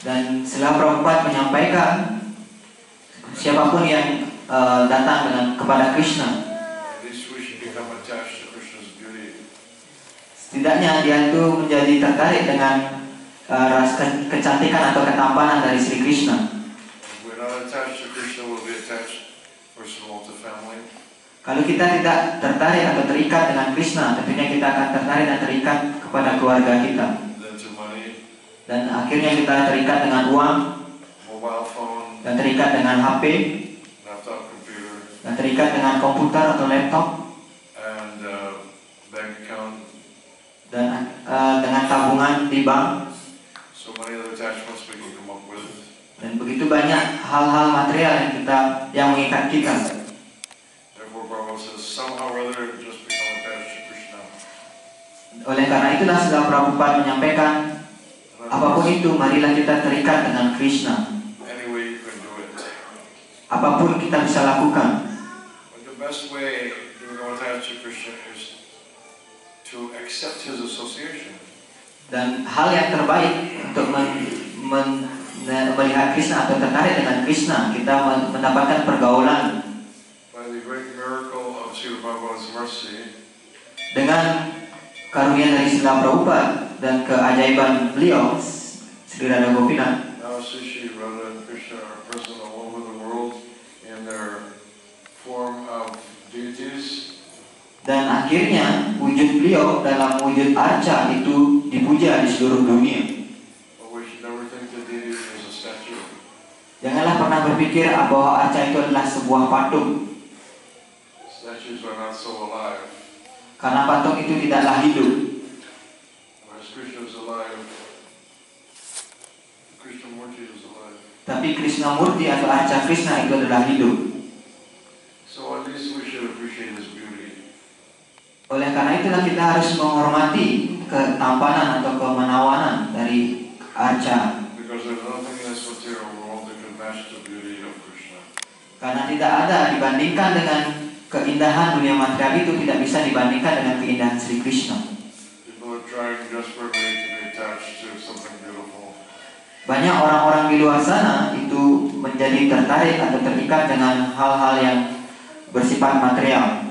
Dan Srila Prabhupada menyampaikan siapapun yang datang kepada Krishna, setidaknya dia itu menjadi tertarik dengan kecantikan atau ketampanan dari Sri Krishna. Kalau kita tidak tertarik atau terikat dengan Krishna, tentunya kita akan tertarik dan terikat kepada keluarga kita. Dan akhirnya kita terikat dengan uang, dan terikat dengan HP, dan terikat dengan komputer atau laptop, dan dengan tabungan di bank. Dan begitu banyak hal-hal material yang mengikat kita. Oleh karena itulah Srila Prabhupada menyampaikan, apapun itu, marilah kita terikat dengan Krishna. Apapun kita bisa lakukan. Dan hal yang terbaik untuk melihat Krishna atau tertarik dengan Krishna, kita mendapatkan pergaulan. Dengan karunia dari Srila Prabhupada dan keajaiban beliau, Sri Radha Gopinath, dan akhirnya wujud beliau dalam wujud arca itu dipuja di seluruh dunia. Janganlah pernah berpikir bahwa arca itu adalah sebuah patung, karena patung itu tidaklah hidup. Tapi Krishna Murti atau arca Krishna itu adalah hidup. Oleh karena itulah kita harus menghormati ketampanan atau kemenawanan dari arca. Karena tidak ada dibandingkan dengan keindahan dunia material itu, tidak bisa dibandingkan dengan keindahan Sri Krishna. Banyak orang-orang di luar sana itu menjadi tertarik atau terikat dengan hal-hal yang bersifat material.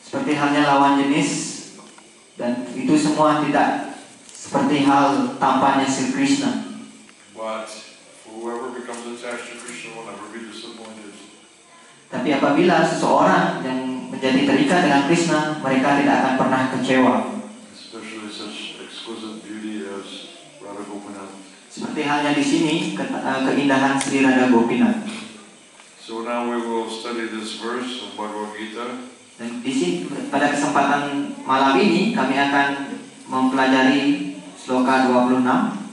Seperti halnya lawan jenis, dan itu semua tidak seperti hal tampannya Sri Krishna. Tapi apabila seseorang yang menjadi terikat dengan Krishna, mereka tidak akan pernah kecewa. Seperti halnya di sini keindahan Sri Radha Gopinath. So now we will study this verse of Bhagavad Gita. Dan di sini pada kesempatan malam ini kami akan mempelajari sloka 26.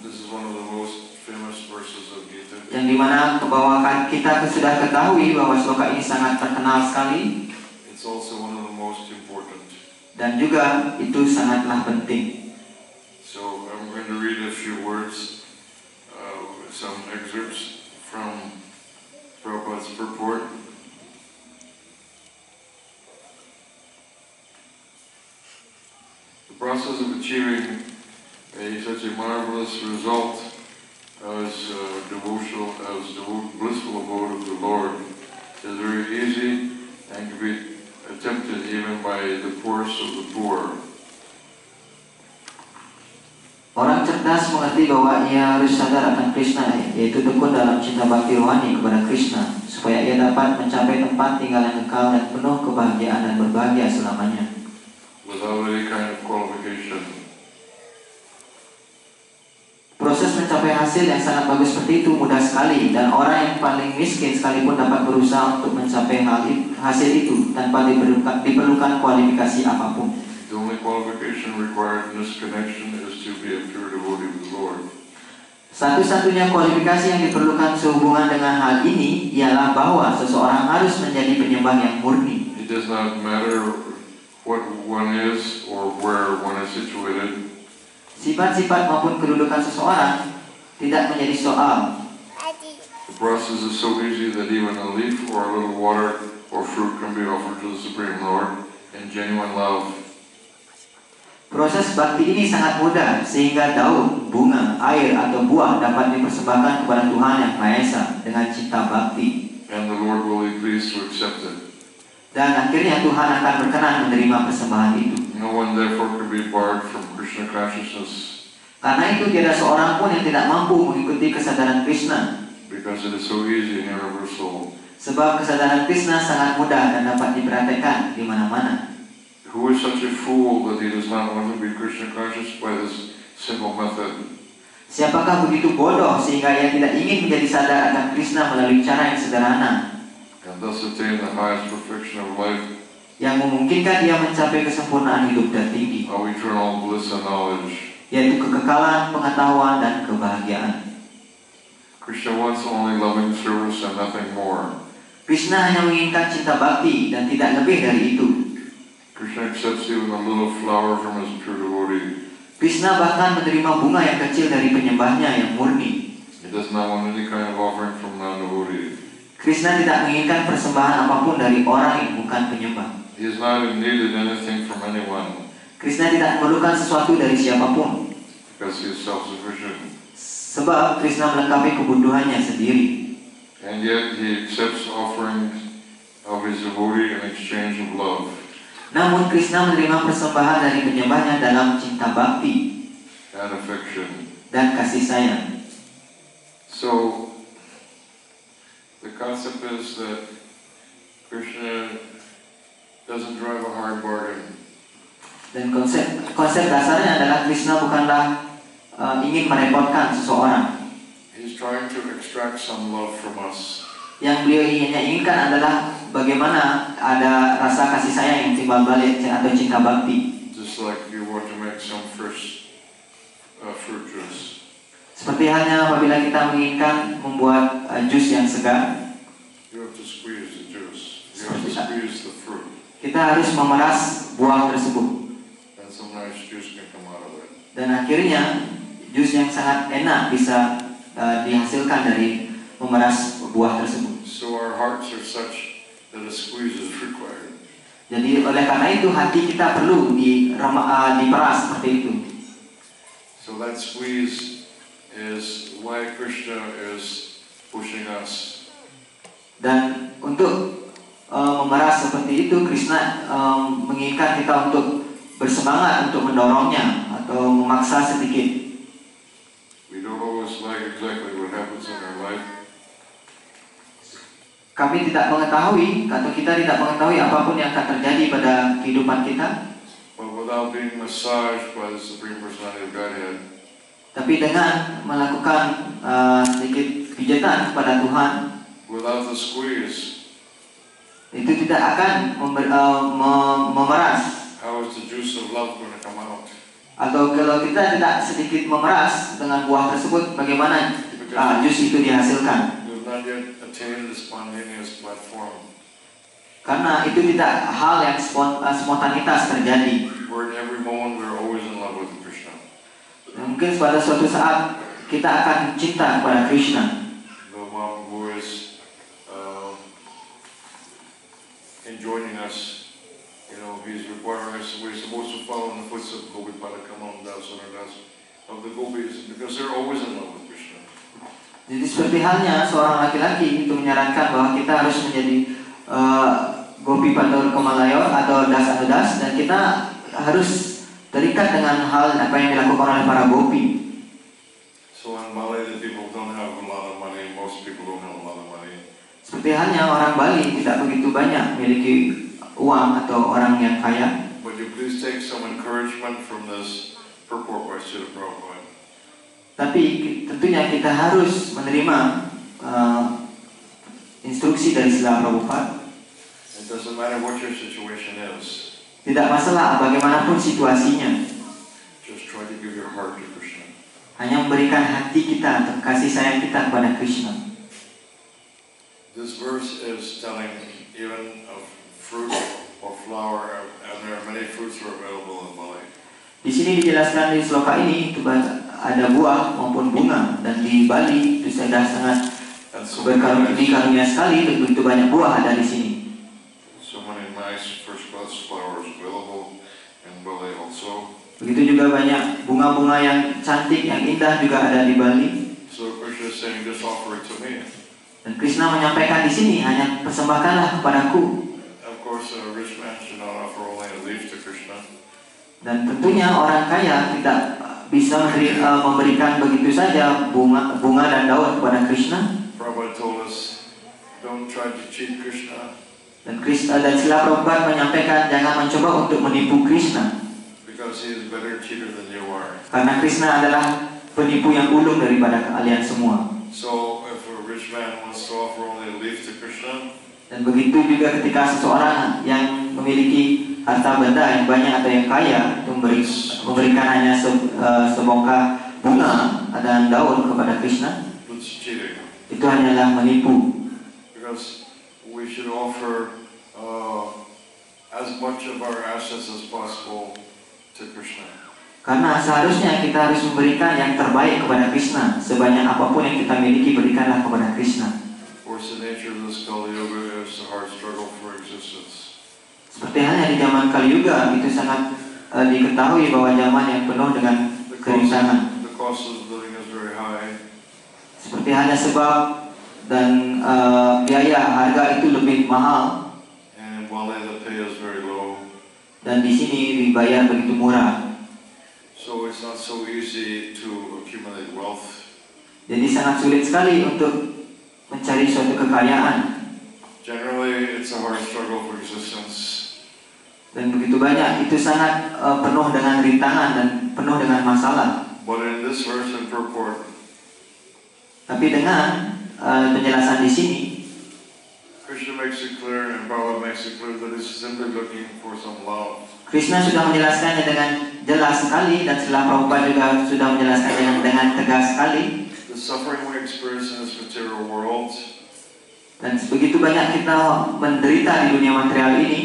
This is one of the most famous verses of Gita. Yang dimana kebawakan kita sudah ketahui bahwa sloka ini sangat terkenal sekali. It's also one of the most important. Dan juga itu sangatlah penting. So I'm going to read a few words, some excerpts from Prabhupada's purport. The process of achieving such a marvelous result as blissful abode of the Lord is very easy and can be attempted even by the poorest of the poor. Orang cerdas mengerti bahwa ia harus sadar akan Krishna, yaitu tekun dalam cinta bakti rohani kepada Krishna, supaya ia dapat mencapai tempat tinggal yang kekal dan penuh kebahagiaan dan berbahagia selamanya. Without any kind of qualification. Proses mencapai hasil yang sangat bagus seperti itu mudah sekali, dan orang yang paling miskin sekalipun dapat berusaha untuk mencapai hasil itu tanpa diperlukan kualifikasi apapun. The only qualification required in this connection is to be a pure devotee of the Lord. Satu-satunya kualifikasi yang diperlukan sehubungan dengan hal ini ialah bahwa seseorang harus menjadi penyembah yang murni. It does not matter what one is or where one is situated. Sifat-sifat maupun kedudukan seseorang tidak menjadi soal. The process is so easy that even a leaf or a little water or fruit can be offered to the Supreme Lord in genuine love. Proses bakti ini sangat mudah sehingga daun, bunga, air atau buah dapat dipersembahkan kepada Tuhan Yang Maha Esa dengan cinta bakti. And the Lord will be pleased to accept it. Dan akhirnya Tuhan akan berkenan menerima persembahan itu. No one therefore can be barred from Krishna consciousness. Karena itu tiada seorang pun yang tidak mampu mengikuti kesadaran Krishna. Because it is so easy and universal. Sebab kesadaran Krishna sangat mudah dan dapat dipraktekkan di mana-mana. Who is such a fool that he does not want to be Krishna conscious by this simple method? Siapakah begitu bodoh sehingga ia tidak ingin menjadi sadar akan Krishna melalui cara yang sederhana, And thus attain the highest perfection of life, yang memungkinkan dia mencapai kesempurnaan hidup tertinggi, of eternal bliss and knowledge. yaitu kekekalan, pengetahuan, dan kebahagiaan. Krishna wants only loving service and nothing more. Krishna hanya menginginkan cinta bakti dan tidak lebih dari itu. Krishna accepts even a little flower from his true devotee. Krishna bahkan menerima bunga yang kecil dari penyembahnya yang murni. He does not want any kind of offering from non-devotee. Krishna tidak menginginkan persembahan apapun dari orang yang bukan penyembah. He is not needed anything from anyone Krishna tidak memerlukan sesuatu dari siapapun. because he is self-sufficient. Sebab Krishna melengkapi kebutuhannya sendiri. And yet he accepts offerings of his devotee in exchange of love. Namun Krishna menerima persembahan dari penyembahnya dalam cinta bakti And affection. dan kasih sayang. So, the concept is that Krishna doesn't drive a hard bargain. Dan konsep dasarnya adalah Krishna bukanlah ingin merepotkan seseorang. He's trying to extract some love from us. Yang beliau inginkan adalah bagaimana ada rasa kasih sayang yang timbal balik atau cinta bakti. Just like you want to make some fresh fruit juice. Seperti halnya apabila kita menginginkan membuat jus yang segar, You have to squeeze the juice. You have to squeeze the fruit. kita harus memeras buah tersebut. And some nice juice can come out of it. Dan akhirnya jus yang sangat enak bisa dihasilkan dari memeras buah tersebut. So our hearts are such that a squeeze is required. Jadi oleh karena itu hati kita perlu diperas seperti itu. So that squeeze is why Krishna is pushing us. Dan untuk memeras seperti itu, Krishna menginginkan kita untuk bersemangat untuk mendorongnya atau memaksa sedikit. We don't always like exactly what happens in our life. Kami tidak mengetahui atau kita tidak mengetahui apapun yang akan terjadi pada kehidupan kita. But without being massaged by the Supreme Personality of Godhead, Tapi dengan melakukan sedikit pijatan kepada Tuhan, without the squeeze, itu tidak akan memeras. how is the juice of love going to come out? Atau kalau kita tidak sedikit memeras dengan buah tersebut, bagaimana jus itu dihasilkan? We have not yet attained the spontaneous platform, Karena itu tidak hal yang spontanitas terjadi. where in every moment we are always in love with Krishna. Mungkin pada suatu saat kita akan cinta kepada Krishna. The one who is enjoining us, he's requiring us, we're supposed to follow in the footsteps of Gopipada, Kamal Das, Sanadas, of the gopis, because they're always in love with Krishna. Jadi seperti halnya seorang laki-laki itu menyarankan bahwa kita harus menjadi Gopipada Kamalayo atau Das Anudas, dan kita harus terikat dengan hal apa yang dilakukan oleh para gopi. So in Malay, the people don't have a lot of money, most people don't have a lot of money. Seperti halnya orang Bali tidak begitu banyak memiliki uang atau orang yang kaya. Would you please take some encouragement from this purport by Srila Prabhupada? Tapi tentunya kita harus menerima instruksi dari Srila Prabhupada. It doesn't matter what your situation is. Tidak masalah bagaimanapun situasinya. Just try to give your heart to Krishna. Hanya memberikan hati kita atau kasih sayang kita kepada Krishna. This verse is telling even of fruit or flower, and there are many fruits are available in Bali. Di sini dijelaskan di sloka ini itu ada buah maupun bunga, dan di Bali itu sudah sangat dikarunia sekali, begitu banyak buah ada di sini. So many nice first class flowers available in Bali also. Begitu juga banyak bunga-bunga yang cantik, yang indah juga ada di Bali. So Krishna is saying, just offer it to me. Dan Krishna menyampaikan di sini, hanya persembahkanlah kepadaku. Of course, a rich man should not offer only a leaf to Krishna. Dan tentunya orang kaya tidak bisa memberikan begitu saja bunga dan daun kepada Krishna. Prabhupada told us, don't try to cheat Krishna. Dan Srila Prabhupada menyampaikan jangan mencoba untuk menipu Krishna. Because he is a better cheater than you are. Karena Krishna adalah penipu yang ulung daripada kalian semua. So if a rich man wants to offer only a leaf to Krishna, dan begitu juga ketika seseorang yang memiliki harta benda yang banyak atau yang kaya memberikan hanya sebongkah bunga dan daun kepada Krishna, it's cheating. Itu hanyalah menipu. Because we should offer as much of our assets as possible to Krishna. Karena seharusnya kita harus memberikan yang terbaik kepada Krishna. Sebanyak apapun yang kita miliki, berikanlah kepada Krishna. Of course, the nature of this Kali Yuga is a hard struggle for existence. Seperti halnya di zaman Kali Yuga, itu sangat diketahui bahwa zaman yang penuh dengan kerintangan. The cost of living is very high. Seperti halnya sebab dan biaya harga itu lebih mahal. And in Bali, the pay is very low. Dan di sini dibayar begitu murah. So it's not so easy to accumulate wealth. Jadi sangat sulit sekali untuk mencari suatu kekayaan. Generally, it's a hard struggle for existence. Dan begitu banyak, itu sangat penuh dengan rintangan dan penuh dengan masalah. But in this verse and purport, tapi dengan penjelasan di sini, Krishna makes it clear and Prabhupada makes it clear that he's simply looking for some love. Krishna sudah menjelaskannya dengan jelas sekali dan Srila Prabhupada juga sudah menjelaskannya dengan tegas sekali. The suffering we experience in this material world dan begitu banyak kita menderita di dunia material ini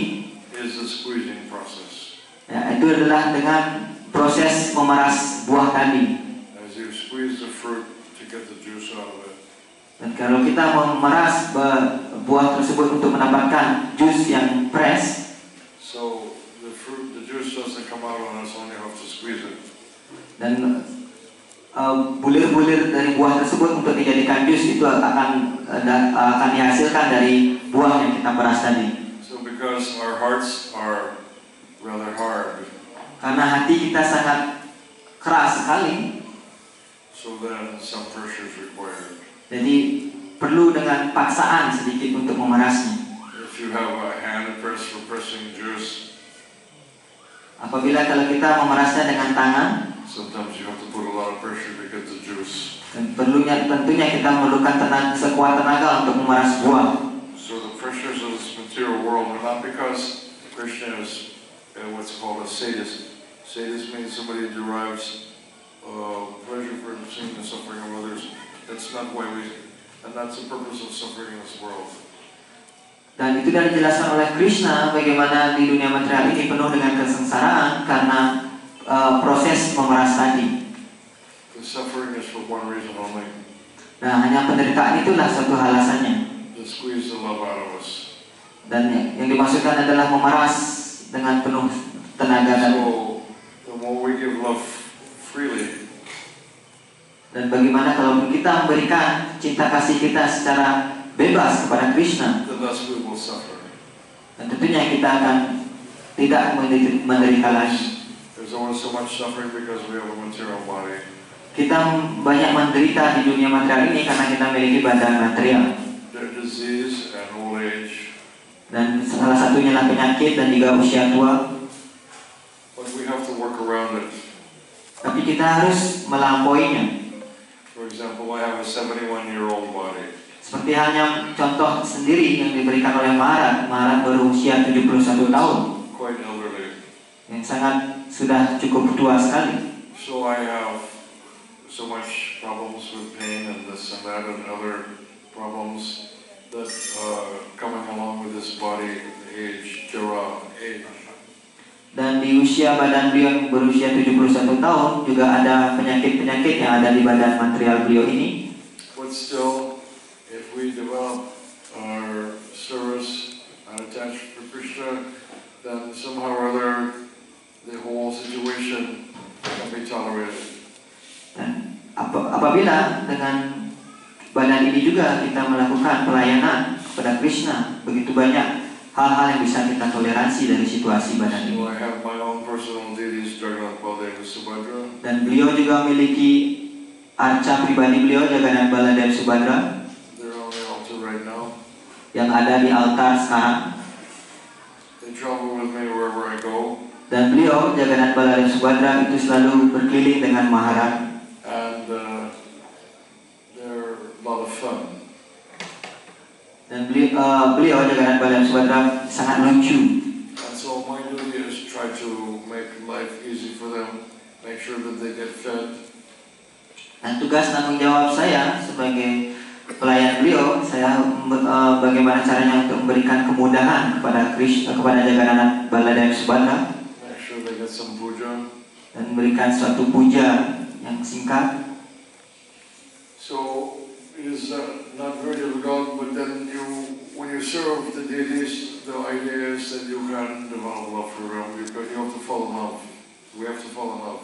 is a squeezing process. Ya, itu adalah dengan proses memeras buah tadi. As you squeeze the fruit to get the juice out of it. Dan kalau kita memeras buah tersebut untuk mendapatkan jus yang fresh, so the juice doesn't come out on us, only have to squeeze it. Dan bulir-bulir dari buah tersebut untuk dijadikan jus itu akan dihasilkan dari buah yang kita peras tadi. So because our hearts are rather hard. Karena hati kita sangat keras sekali. So then some pressure is required. Jadi perlu dengan paksaan sedikit untuk memerasnya. If you have a hand press for pressing juice, apabila kalau kita memerasnya dengan tangan, sometimes you have to put a lot of pressure to get the juice. Dan tentunya kita memerlukan sekuat tenaga untuk memeras buah. So the pressures of this material world are not because Krishna is what's called a sadist. Sadist means somebody who derives pleasure from seeing the suffering of others. That's not why and that's the purpose of suffering in this world. Dan itu sudah dijelaskan oleh Krishna bagaimana di dunia material ini penuh dengan kesengsaraan karena proses memeras tadi. The suffering is for one reason only. Nah, hanya penderitaan itulah satu alasannya. To squeeze the love out of us. Dan yang dimaksudkan adalah memeras dengan penuh tenaga tadi. So the more we give love freely. Dan bagaimana kalau kita memberikan cinta kasih kita secara bebas kepada Krishna, the less we will suffer. Dan tentunya kita akan tidak menderita lagi. There's always so much suffering because we have a material body. Kita banyak menderita di dunia material ini karena kita memiliki badan material. There's disease and old age. Dan salah satunya adalah penyakit dan juga usia tua. But we have to work around it. Tapi kita harus melampauinya. For example, I have a 71-year-old body. Seperti halnya contoh sendiri yang diberikan oleh Maharaj. Maharaj berusia 71 tahun. Quite elderly. Yang sangat sudah cukup tua sekali. So I have so much problems with pain and this and that and other problems that coming along with this body, age, jara, age. Dan di usia badan beliau yang berusia 71 tahun juga ada penyakit-penyakit yang ada di badan material beliau ini. But still, if we develop our service and attach to Krishna, then somehow or other the whole situation can be tolerated. Dan apabila dengan badan ini juga kita melakukan pelayanan kepada Krishna, begitu banyak hal-hal yang bisa kita toleransi dari situasi badan ini. So I have my own personal deities, Jagannath, Baladev, Subhadra. Dan beliau juga memiliki arca pribadi beliau, Jagannath, Baladev, Subhadra, They're on the altar right now. yang ada di altar sekarang. They travel with me wherever I go. Dan beliau, Jagannath, Baladev, Subhadra, itu selalu berkeliling dengan Maharani. And they're a lot of fun. Dan beliau Jagannath, Baladev, Subhadra sangat lucu. And so my duty is try to make life easy for them, make sure that they get fed. Dan tugas tanggung jawab saya sebagai pelayan beliau, saya bagaimana caranya untuk memberikan kemudahan kepada Jagannath, Baladev, Subhadra, Make sure they get some puja. dan memberikan suatu puja yang singkat. So it is not very difficult, but then when you serve the deities, the idea is that you can develop love for them. You have to fall in love. We have to fall in love.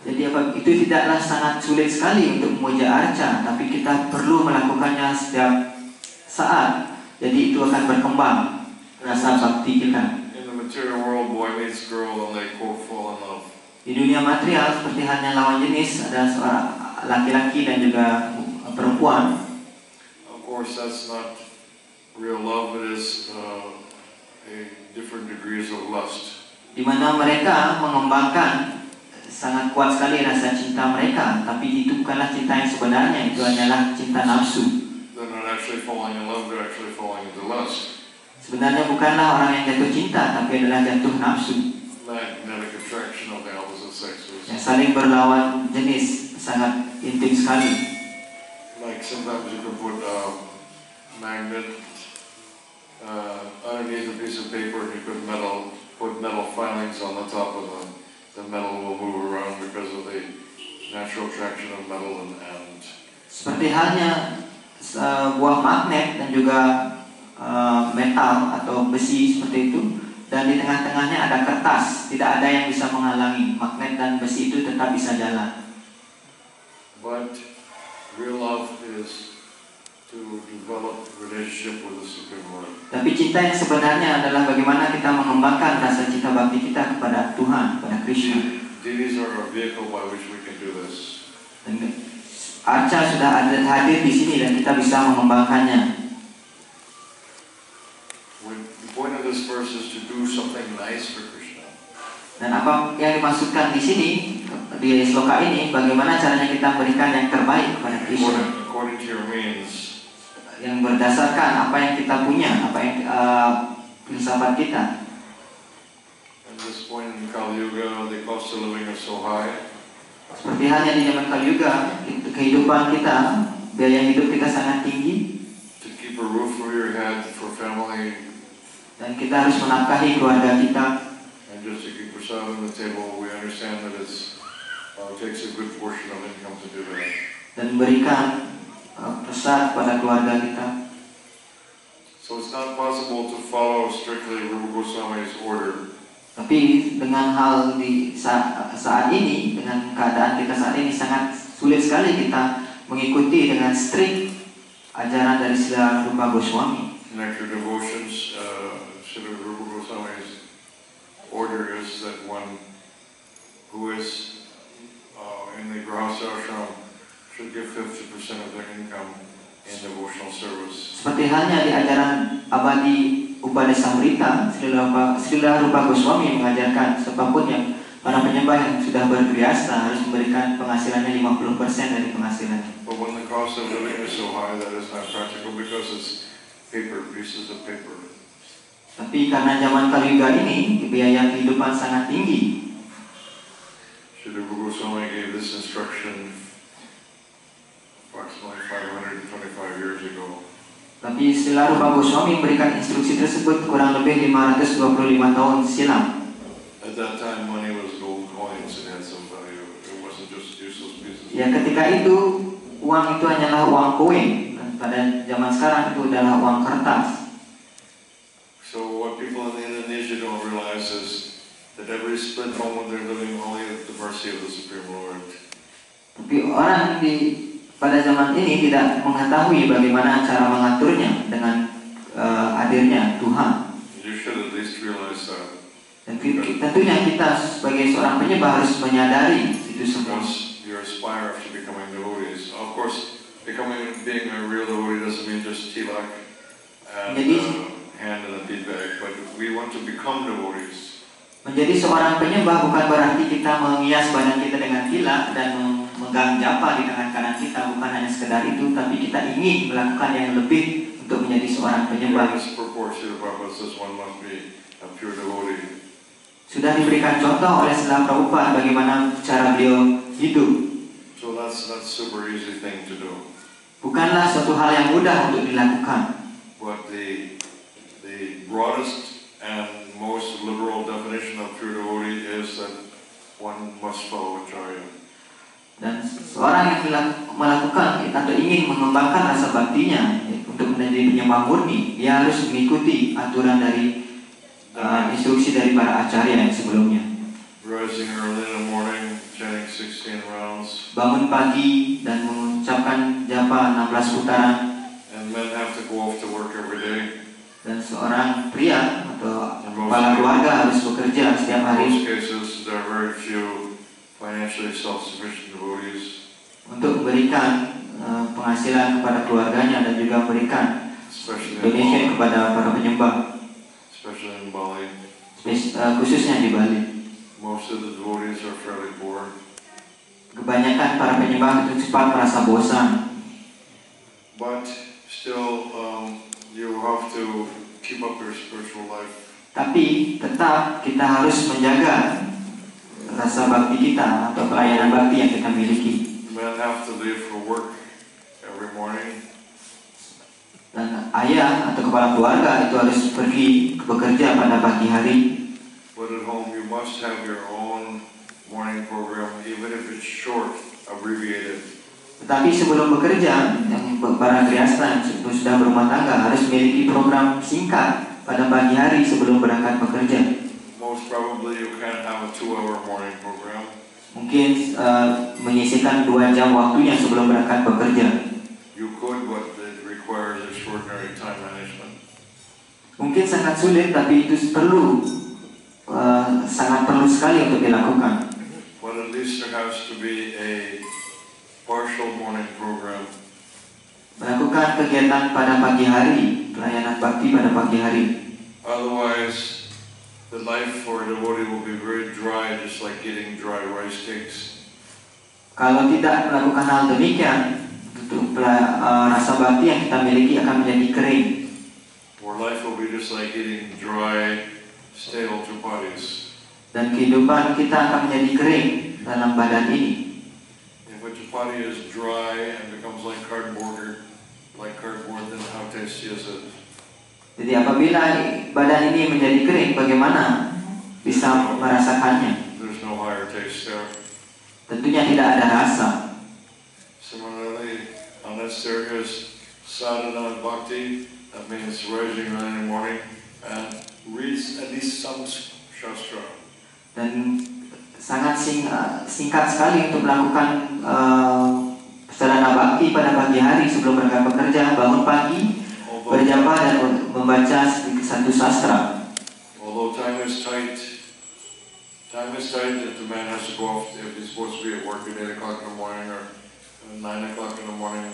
Jadi itu tidaklah sangat sulit sekali untuk memuja arca, tapi kita perlu melakukannya setiap saat. Jadi itu akan berkembang rasa bakti kita. In the material world, boy meets girl and they quote fall in love. Di dunia material seperti halnya lawan jenis, ada seorang laki-laki dan juga perempuan. Of course, that's not real love. It is a different degrees of lust. Di mana mereka mengembangkan sangat kuat sekali rasa cinta mereka, tapi itu bukanlah cinta yang sebenarnya, itu hanyalah cinta nafsu. They're not actually falling in love. They're actually falling into lust. Sebenarnya bukanlah orang yang jatuh cinta, tapi adalah jatuh nafsu. Magnetic attraction of the opposite sexes. Yang saling berlawan jenis, sangat intim sekali. Like sometimes you can put a magnet underneath a piece of paper, and you could put metal filings on the top of the metal will move around because of the natural attraction of metal and Seperti halnya buah magnet dan juga metal atau besi seperti itu, dan di tengah-tengahnya ada kertas, tidak ada yang bisa menghalangi magnet dan besi itu tetap bisa jalan. But real love is to develop relationship with the Supreme Lord. Tapi cinta yang sebenarnya adalah bagaimana kita mengembangkan rasa cinta bakti kita kepada Tuhan, kepada Krishna. These are a vehicle by which we can do this. Dan arca sudah hadir di sini dan kita bisa mengembangkannya. The point of this verse is to do something nice for Krishna. Dan apa yang dimaksudkan di sini di sloka ini, bagaimana caranya kita berikan yang terbaik kepada Krishna. According to your means. Yang berdasarkan apa yang kita punya, apa yang filsafat kita. At this point in Kali Yuga, the cost of living is so high. Seperti halnya di zaman Kali Yuga, kehidupan kita, biaya hidup kita sangat tinggi. To keep a roof over your head for family. Dan kita harus menafkahi keluarga kita. And just to keep prasad on the table, we understand that it takes a good portion of income to do that. Dan berikan prasad pada keluarga kita. So it's not possible to follow strictly Rupa Goswami's order. Tapi dengan hal di saat ini, dengan keadaan kita saat ini sangat sulit sekali kita mengikuti dengan strict ajaran dari Srila Rupa Goswami. Nectar devotions, Srila Rupa Goswami's order is that one who is in the Grahastha ashram should give 50% of their income in devotional service. Seperti halnya di ajaran abadi Upadesamrita, Srila Rupa Goswami mengajarkan siapapun yang para penyembah yang sudah bergriasta harus memberikan penghasilannya 50% dari penghasilannya. But when the cost of living is so high, that is not practical because it's paper, pieces of paper. Tapi karena zaman Kali Yuga ini biaya kehidupan sangat tinggi. Srila Rupa Goswami gave this instruction approximately 525 years ago. Tapi Srila Rupa Goswami memberikan instruksi tersebut kurang lebih 525 tahun silam. At that time, money was gold coins. It had some value. It wasn't just useless pieces. Ya, ketika itu uang itu hanyalah uang koin. Dan pada zaman sekarang itu adalah uang kertas. So what people in Indonesia don't realize is that every split moment they're living only at the mercy of the Supreme Lord. Tapi orang pada zaman ini tidak mengetahui bagaimana cara mengaturnya dengan hadirnya Tuhan. You should at least realize that. Dan tentunya kita sebagai seorang penyembah harus menyadari itu semua. Because you aspire to becoming devotees. Of course, being a real devotee doesn't mean just tilak and hand in a bead bag, but we want to become devotees. Menjadi seorang penyembah bukan berarti kita mengias badan kita dengan tilak dan memegang japa di tangan kanan kita, bukan hanya sekedar itu, tapi kita ingin melakukan yang lebih untuk menjadi seorang penyembah. Sudah diberikan contoh oleh Srila Prabhupada bagaimana cara beliau hidup. So that's super easy thing to do. Bukanlah suatu hal yang mudah untuk dilakukan. But the broadest and most liberal definition of pure devotee is that one must follow Acharya. Dan seorang yang melakukan atau ingin mengembangkan rasa baktinya untuk menjadi penyembah murni, dia harus mengikuti aturan dari instruksi dari para acarya yang sebelumnya. Rising early in the morning, chanting 16 rounds. Bangun pagi dan mengucapkan japa 16 putaran. And men have to go off to work every day. Dan seorang pria atau kepala keluarga harus bekerja setiap hari. In most cases, there are very few financially self-sufficient devotees. Untuk memberikan penghasilan kepada keluarganya dan juga memberikan donation kepada para penyembah. Especially in Bali. Khususnya di Bali. Most of the devotees are fairly poor. Kebanyakan para penyembah itu cepat merasa bosan. But still, you have to keep up your spiritual life. Tapi tetap kita harus menjaga rasa bakti kita atau pelayanan bakti yang kita miliki. Men have to leave for work every morning. Dan ayah atau kepala keluarga itu harus pergi bekerja pada pagi hari. But at home you must have your own morning program, even if it's short, abbreviated. Tetapi sebelum bekerja, yang para grihasta yang sudah berumah tangga harus memiliki program singkat pada pagi hari sebelum berangkat bekerja. Most probably you can't have a 2-hour morning program. Mungkin menyisihkan 2 jam waktunya sebelum berangkat bekerja. You could, but it requires extraordinary time management. Mungkin sangat sulit, tapi itu sangat perlu sekali untuk dilakukan. But at least there has to be a partial morning program. Melakukan kegiatan pada pagi hari, pelayanan bakti pada pagi hari. Otherwise, the life for a devotee will be very dry, just like eating dry rice cakes. Kalau tidak melakukan hal demikian, rasa bakti yang kita miliki akan menjadi kering. Or life will be just like eating dry, stale chapatis. Dan kehidupan kita akan menjadi kering dalam badan ini. If a chapati is dry and becomes like cardboard, then how tasty is it? Jadi apabila badan ini menjadi kering, bagaimana bisa merasakannya? There's no higher taste there. Tentunya tidak ada rasa. Similarly, unless there is sadhana bhakti, that means rising early in the morning and reads at least some shastra. Dan sangat singkat sekali untuk melakukan sadhana bakti pada pagi hari sebelum berangkat bekerja, bangun pagi, berjapa dan membaca satu sastra. Although time is tight, if the man has to go off, if he's supposed to be at work at 8 o'clock in the morning or 9 o'clock in the morning,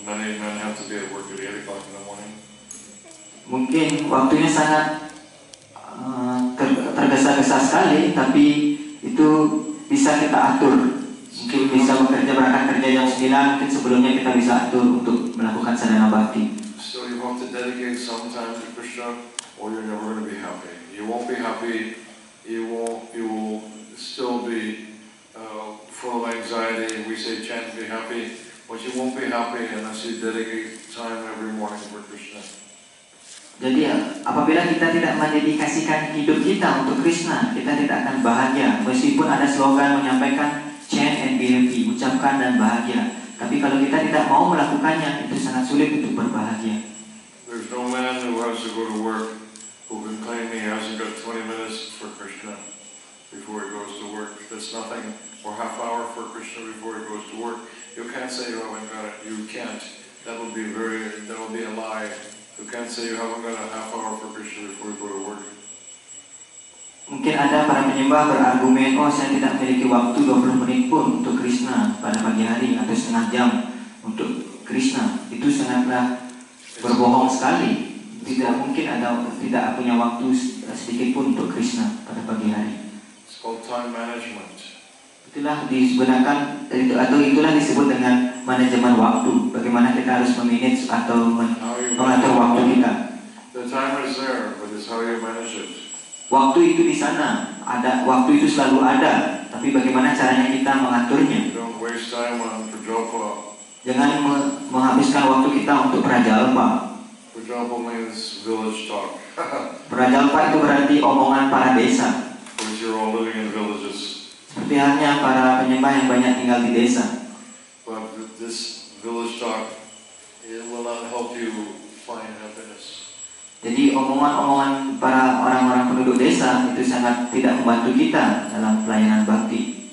many men have to be at work at 8 o'clock in the morning. Mungkin waktunya sangat tergesa-gesa sekali, tapi itu bisa kita atur. Mungkin bisa berangkat kerja jam 9, mungkin sebelumnya kita bisa atur untuk melakukan sadhana bakti. So you have to dedicate some time to Krishna, or you're never going to be happy. You won't be happy. You will still be full of anxiety. We say chant be happy, but you won't be happy unless you dedicate time every morning for Krishna. Jadi apabila kita tidak mendedikasikan hidup kita untuk Krishna, kita tidak akan bahagia. Meskipun ada slogan menyampaikan chant and be happy, ucapkan dan bahagia. Tapi kalau kita tidak mau melakukannya, itu sangat sulit untuk berbahagia. There's no man who has to go to work who can claim he hasn't got 20 minutes for Krishna. it's nothing, or half hour for Krishna before he goes to work. You can't say you haven't got it. You can't. That will be a lie. You can't say you haven't got a half hour for Krishna before you go to work. Mungkin ada para penyembah berargumen, oh saya tidak memiliki waktu 20 menit pun untuk Krishna pada pagi hari atau setengah jam untuk Krishna. Itu sangatlah berbohong sekali. Tidak mungkin tidak punya waktu sedikit pun untuk Krishna pada pagi hari. It's called time management. Itulah disebutkan atau itulah disebut dengan manajemen waktu. Bagaimana kita harus memanage atau mengatur waktu kita. The time is there, but it's how you manage it. Waktu itu di sana ada, waktu itu selalu ada, tapi bagaimana caranya kita mengaturnya? Don't waste time on prajalpa. Jangan menghabiskan waktu kita untuk prajalpa. Prajalpa means village talk. Prajalpa itu berarti omongan para desa. Because you're all living in villages. Seperti halnya para penyembah yang banyak tinggal di desa. But this village talk, it will not help you find happiness. Jadi omongan-omongan para orang-orang penduduk desa itu sangat tidak membantu kita dalam pelayanan bakti.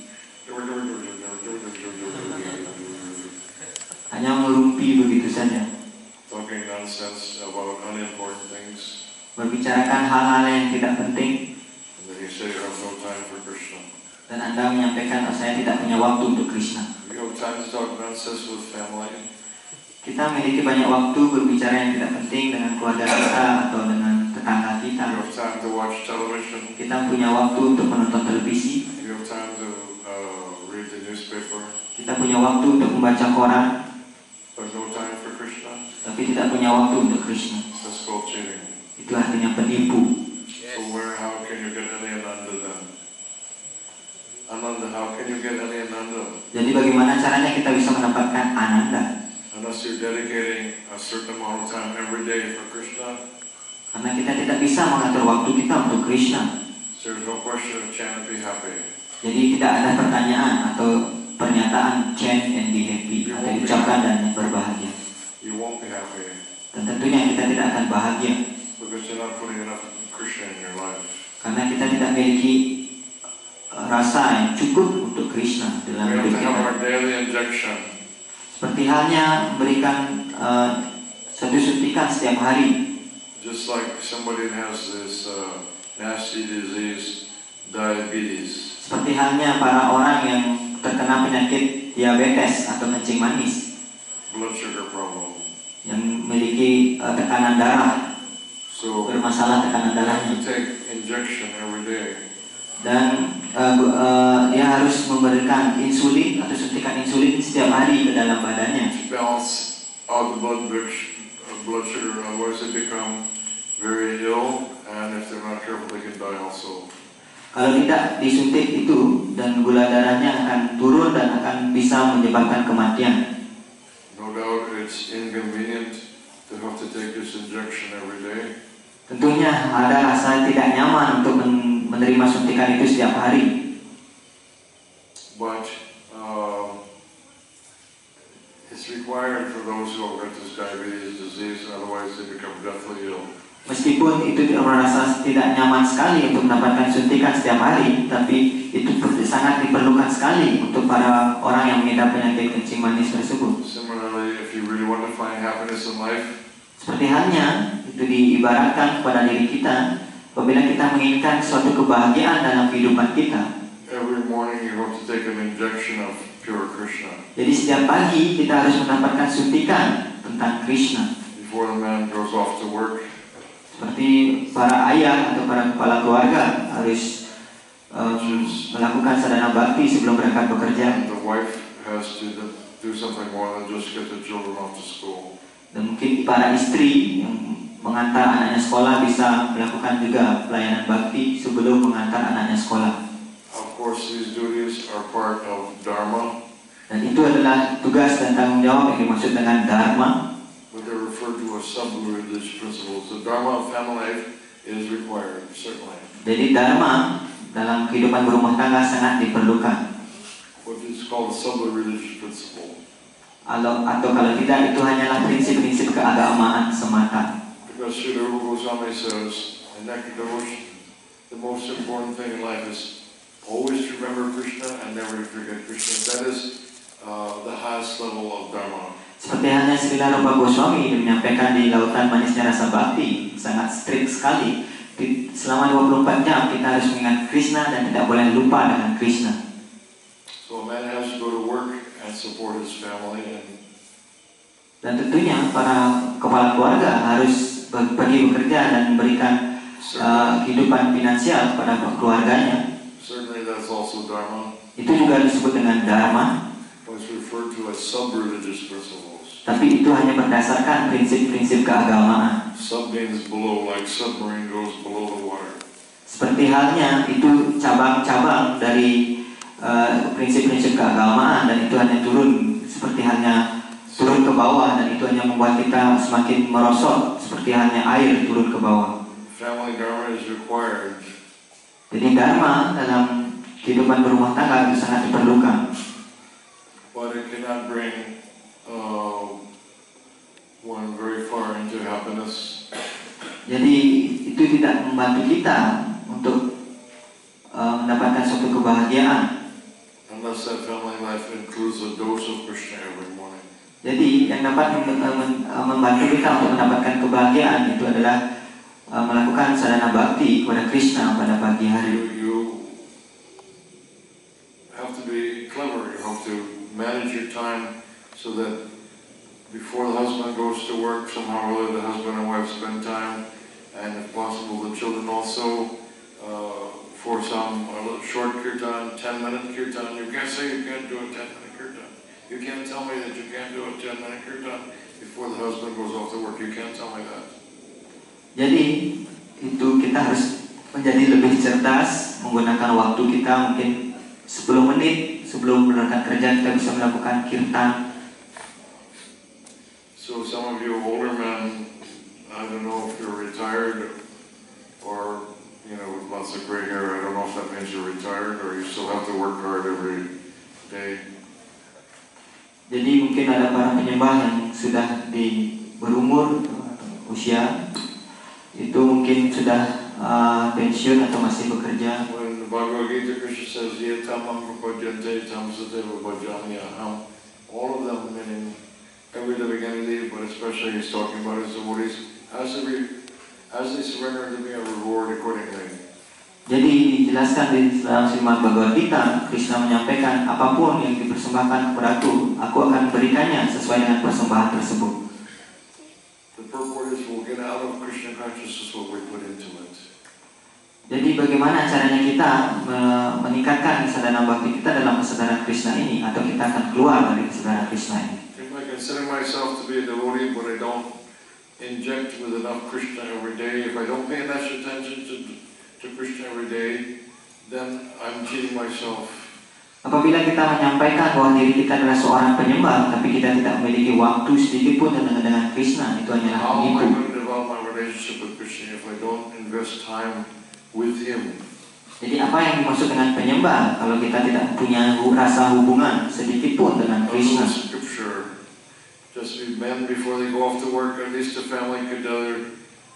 Hanya melumpi begitu saja. Talking nonsense about unimportant things. Berbicarakan hal-hal yang tidak penting. And then you say you have no time for Krishna. Dan Anda menyampaikan, oh, saya tidak punya waktu untuk Krishna. You have time to talk nonsense with family. Kita memiliki banyak waktu berbicara yang tidak penting dengan keluarga kita atau dengan tetangga kita. You have time to watch television. Kita punya waktu untuk menonton televisi. You have time to read the newspaper. Kita punya waktu untuk membaca koran. But no time for Krishna. Tapi tidak punya waktu untuk Krishna. That's called cheating. Itu artinya penipu. So how can you get any ananda then? Ananda, how can you get any ananda? Jadi bagaimana caranya kita bisa mendapatkan ananda? Unless you're dedicating a certain amount of time every day for Krishna. Karena kita tidak bisa mengatur waktu kita untuk Krishna. So there's no question of chant be happy. Jadi tidak ada pertanyaan atau pernyataan chant and be happy atau ucapkan dan berbahagia. You won't be happy. Dan tentunya kita tidak akan bahagia. Because you're not putting enough Krishna in your life. Karena kita tidak memiliki rasa yang cukup untuk Krishna dalam We have hidup to have kita. our daily injection. Seperti halnya memberikan satu suntikan setiap hari. Just like somebody that has this nasty disease, diabetes. Seperti halnya para orang yang terkena penyakit diabetes atau kencing manis, Blood sugar problem. yang memiliki tekanan darah, So bermasalah tekanan you have darahnya, to take injection every day. dan dia harus memberikan insulin atau suntikan insulin setiap hari ke dalam badannya. To balance out the blood sugar, otherwise they become very ill, and if they're not careful, they can die also. Kalau tidak disuntik itu, dan gula darahnya akan turun dan akan bisa menyebabkan kematian. No doubt it's inconvenient to have to take this injection every day. Tentunya ada rasa tidak nyaman untuk menerima suntikan itu setiap hari. But it's required for those who have got this diabetes disease, otherwise they become deathly ill. Meskipun itu merasa tidak nyaman sekali untuk mendapatkan suntikan setiap hari, tapi itu sangat diperlukan sekali untuk para orang yang mengidap penyakit kencing manis tersebut. Similarly, if you really want to find happiness in life, Seperti halnya itu diibaratkan kepada diri kita, apabila kita menginginkan suatu kebahagiaan dalam kehidupan kita, every morning you have to take an injection of pure Krishna. jadi setiap pagi kita harus mendapatkan suntikan tentang Krishna. Before the man goes off to work, Seperti para ayah atau para kepala keluarga harus melakukan sadhana bakti sebelum berangkat bekerja. the wife has to do something more than just get the children off to school. Dan mungkin para istri yang mengantar anaknya sekolah bisa melakukan juga pelayanan bakti sebelum mengantar anaknya sekolah. Of course, these duties are part of Dharma, Dan itu adalah tugas dan tanggung jawab yang dimaksud dengan Dharma. but they're referred to as sub-religious principles. The Dharma of family life is required, certainly. Jadi Dharma dalam kehidupan berumah tangga sangat diperlukan. What is called a sub-religious principle. Atau kalau tidak, itu hanyalah prinsip-prinsip keagamaan semata. Because Srila Rupa Goswami says, in Nectar Devotion, the most important thing in life is always remember Krishna and never to forget Krishna. That is the highest level of Dharma. Seperti halnya Srila Rupa Goswami menyampaikan di Lautan Manisnya Rasa Bhakti, sangat strict sekali. Selama 24 jam kita harus mengingat Krishna dan tidak boleh lupa dengan Krishna. So a man has to go to work and support his family. Dan tentunya para kepala keluarga harus pergi bekerja dan memberikan kehidupan finansial kepada keluarganya. Certainly that's also Dharma. Itu juga disebut dengan Dharma. It's referred to as sub-religious principles. Tapi itu hanya berdasarkan prinsip-prinsip keagamaan. Sub means below, like submarine goes below the water. Seperti halnya itu cabang-cabang dari prinsip-prinsip keagamaan, dan itu hanya turun seperti halnya turun ke bawah, dan itu hanya membuat kita semakin merosot seperti halnya air turun ke bawah. Family dharma is required. Jadi dharma dalam kehidupan berumah tangga itu sangat diperlukan. But it cannot bring one very far into happiness. Jadi itu tidak membantu kita untuk mendapatkan suatu kebahagiaan. Unless that family life includes a dose of Krishna every morning. Jadi yang dapat membantu kita untuk mendapatkan kebahagiaan itu adalah melakukan sadhana bhakti kepada Krishna pada pagi hari. You have to be clever. You have to manage your time so that before the husband goes to work, somehow or other the husband and wife spend time, and if possible the children also, for some short kirtan, 10-minute kirtan. You can't say you can't do a 10-minute kirtan. You can't tell me that you can't do a 10-minute kirtan before the husband goes off to work. You can't tell me that. Jadi itu kita harus menjadi lebih cerdas, menggunakan waktu kita mungkin 10 menit sebelum berangkat kerja kita bisa melakukan kirtan. So some of you older men, I don't know if you're retired or with lots of gray hair. I don't know if that means you're retired or you still have to work hard every day. Jadi mungkin ada para penyembah yang sudah berumur usia, itu mungkin sudah pensiun atau masih bekerja. When the Bhagavad Gita, Krishna says, "Yetamam prapajyante tam sateva bhajamyaham," all of them meaning every living entity, but especially he's talking about his devotees, as they surrender to me, I reward accordingly. Jadi dijelaskan di dalam Srimad Bhagavad Gita, Krishna menyampaikan apapun yang dipersembahkan kepadaku, aku akan berikannya sesuai dengan persembahan tersebut. The purport is we'll get out of Krishna consciousness what we put into it. Jadi bagaimana caranya kita meningkatkan sadhana bhakti kita dalam kesadaran Krishna ini, atau kita akan keluar dari kesadaran Krishna ini? If I consider myself to be a devotee, but I don't inject with enough Krishna every day, if I don't pay enough attention to Krishna every day, then I'm cheating myself. Apabila kita menyampaikan bahwa diri kita adalah seorang penyembah, tapi kita tidak memiliki waktu sedikit pun dengan Krishna, itu hanyalah How am I penipu. going to develop my relationship with Krishna if I don't invest time with Him? Jadi apa yang dimaksud dengan penyembah kalau kita tidak punya rasa hubungan sedikit pun dengan Krishna? Scripture, just be men before they go off to work, at least the family could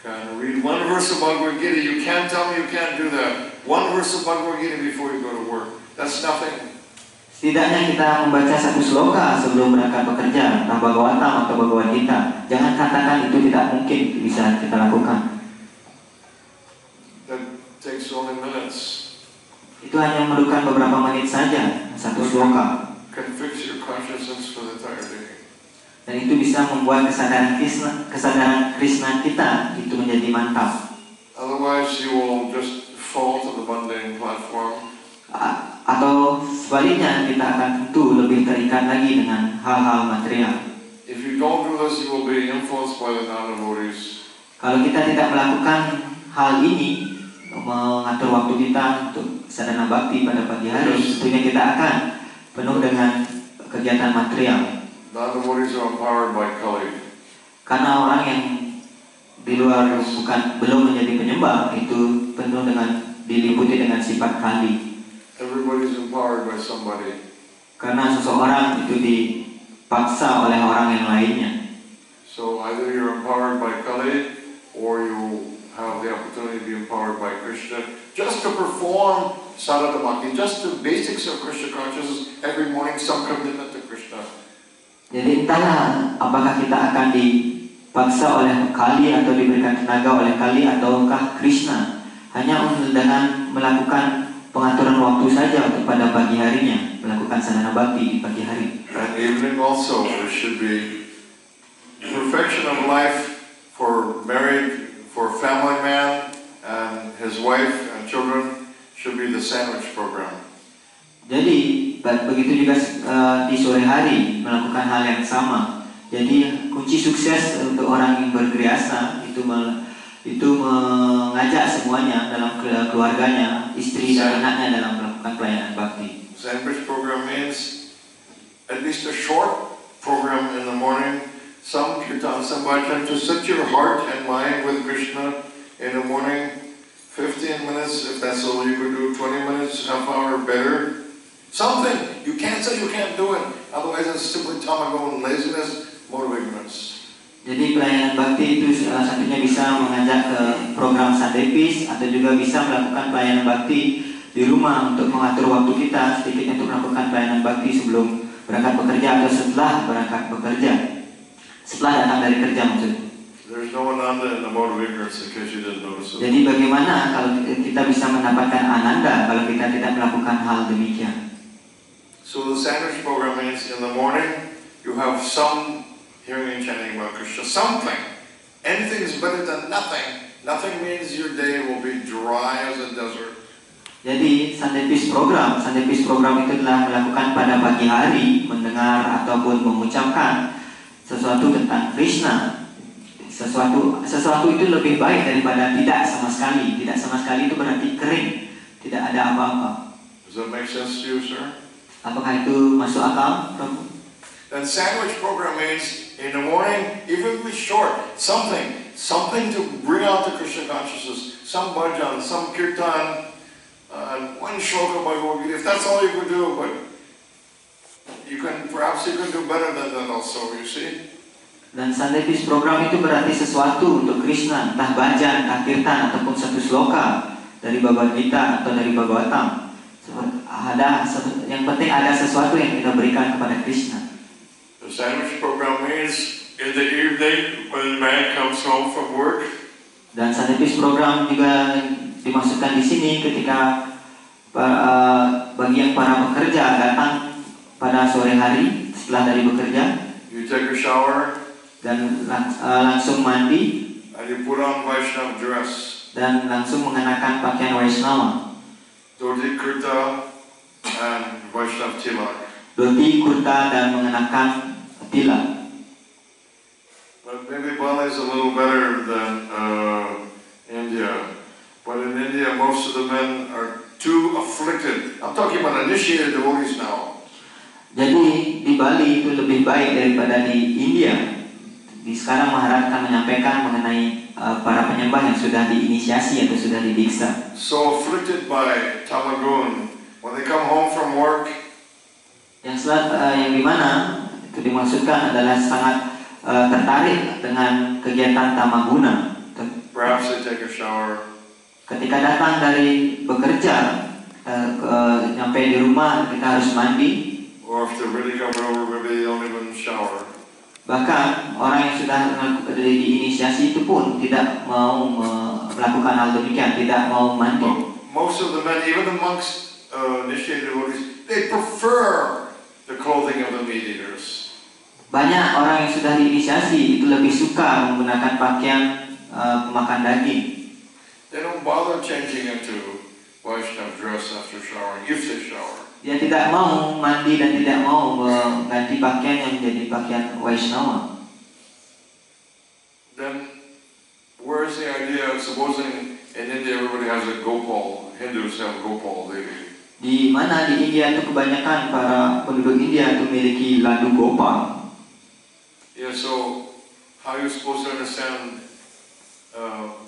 kind of read one verse of Bhagavad Gita. You can't tell me you can't do that. One verse of Bhagavad Gita before you go to work. That's nothing. Setidaknya kita membaca satu sloka sebelum berangkat bekerja, entah Bhagavatam atau Bhagavad Gita. Jangan katakan itu tidak mungkin bisa kita lakukan. That takes only minutes. Itu hanya memerlukan beberapa menit saja, satu sloka. Can fix your consciousness for the entire day. Dan itu bisa membuat kesadaran Krishna kita itu menjadi mantap. Otherwise, you will just fall to the mundane platform. Atau sebaliknya kita akan tentu lebih terikat lagi dengan hal-hal material. If you don't do this, you will be influenced by the non-devotees. Kalau kita tidak melakukan hal ini, mengatur waktu kita untuk sadhana bhakti pada pagi hari, tentunya kita akan penuh dengan kegiatan material. Non-devotees are empowered by Kali. Karena orang yang di luar belum menjadi penyembah itu penuh dengan diliputi dengan sifat kali. Everybody is empowered by somebody. Karena seseorang itu dipaksa oleh orang yang lainnya. So either you're empowered by Kali, or you have the opportunity to be empowered by Krishna, just to perform Sarada Bhakti, just the basics of Krishna consciousness, every morning some commitment to Krishna. Jadi entahlah apakah kita akan dipaksa oleh Kali atau diberikan tenaga oleh Kali ataukah Krishna. Hanya dengan melakukan pengaturan waktu saja untuk pada pagi harinya, melakukan sadhana bhakti di pagi hari. And evening also, there should be perfection of life for married, for family man and his wife and children should be the sandwich program. Jadi begitu juga di sore hari melakukan hal yang sama. Jadi kunci sukses untuk orang yang berkreasa itu mengajak semuanya dalam keluarganya, istri dan anaknya dalam melakukan pelayanan bakti. Sandwich program means at least a short program in the morning, some kirtan, some bhajan, to set your heart and mind with Krishna in the morning. 15 minutes, if that's all you could do, 20 minutes, half hour, better. Something. You can't say you can't do it. Otherwise it's simply tamago and laziness, mode of ignorance. Jadi pelayanan bakti itu salah satunya bisa mengajak ke program Sandepis atau juga bisa melakukan pelayanan bakti di rumah untuk mengatur waktu kita sedikitnya untuk melakukan pelayanan bakti sebelum berangkat bekerja atau setelah berangkat bekerja, setelah datang dari kerja maksudnya. There's no ananda in the mode of ignorance in case you didn't notice it. Jadi bagaimana kalau kita bisa mendapatkan ananda kalau kita tidak melakukan hal demikian? So the sandwich program means in the morning you have some hearing and chanting about Krishna, something. Anything is better than nothing. Nothing means your day will be dry as a desert. Jadi Sandepis program itu adalah melakukan pada pagi hari mendengar ataupun mengucapkan sesuatu tentang Krishna. Sesuatu itu lebih baik daripada tidak sama sekali. Tidak sama sekali itu berarti kering, tidak ada apa-apa. Does that make sense to you, sir? Apakah itu masuk akal, Prabhu? Then sandwich program means in the morning, even if it's short, something to bring out the Krishna consciousness, some bhajan, some kirtan, one shloka Bhagavad Gita, if that's all you could do, but perhaps you can do better than that also, you see? Dan Sandepis program itu berarti sesuatu untuk Krishna, entah bhajan, entah kirtan, ataupun satu sloka dari Bhagavad Gita atau dari Bhagavatam. Yang penting ada sesuatu yang kita berikan kepada Krishna. The sandwich program means in the evening when the man comes home from work. Dan Sandepis program juga dimasukkan di sini ketika bagi yang para pekerja datang pada sore hari setelah dari bekerja. You take a shower. Dan langsung mandi. And you put on Vaishnava dress. Dan langsung mengenakan pakaian Vaishnava. Dhoti kurta and Vaishnava tilak. Dhoti kurta dan mengenakan tilak. But maybe Bali is a little better than India. But in India, most of the men are too afflicted. I'm talking about initiated devotees now. Jadi di Bali itu lebih baik daripada di India. Sekarang Maharaj akan menyampaikan mengenai para penyembah yang sudah diinisiasi atau sudah didiksa. So afflicted by tamagun, when they come home from work. Yang dimana itu dimaksudkan adalah sangat tertarik dengan kegiatan tamaguna. Perhaps they take a shower. Ketika datang dari bekerja, sampai di rumah kita harus mandi. Or if they're really coming over, maybe they don't even shower. Bahkan orang yang sudah diinisiasi itu pun tidak mau melakukan hal demikian, tidak mau mandi. Most of the men, even the monks, initiated devotees, they prefer the clothing of the meat eaters. Banyak orang yang sudah diinisiasi itu lebih suka menggunakan pakaian pemakan daging. They don't bother changing into Vaishnava dress after showering, if they shower. Dia tidak mau mandi dan tidak mau mengganti pakaian yang menjadi pakaian Vaishnava. Then, where is the idea of supposing in India everybody has a Gopal, Hindus have Gopal Devi? Di mana di India itu kebanyakan para penduduk India itu memiliki ladu Gopal. Yeah, so how are you supposed to understand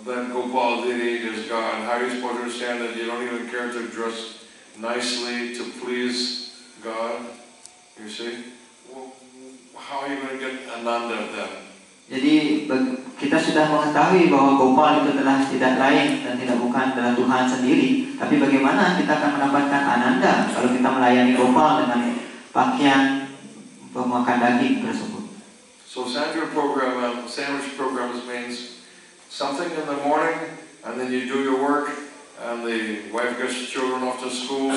that Gopal Devi is God? How are you supposed to understand that you don't even care to dress nicely to please God? You see? Well, how are you going to get ananda then? Jadi kita sudah mengetahui bahwa Gopal itu adalah tidak lain dan tidak bukan adalah Tuhan sendiri. Tapi bagaimana kita akan mendapatkan ananda kalau kita melayani Gopal dengan pakaian pemakan daging tersebut? So sandwich programs means something in the morning, and then you do your work, and the wife gets the children off to school.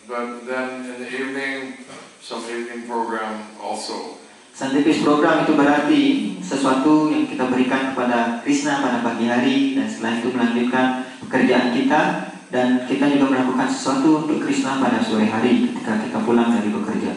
But then in the evening, some evening program also. Sandwich program itu berarti sesuatu yang kita berikan kepada Krishna pada pagi hari, dan setelah itu melanjutkan pekerjaan kita, dan kita juga melakukan sesuatu untuk Krishna pada sore hari ketika kita pulang dari bekerja.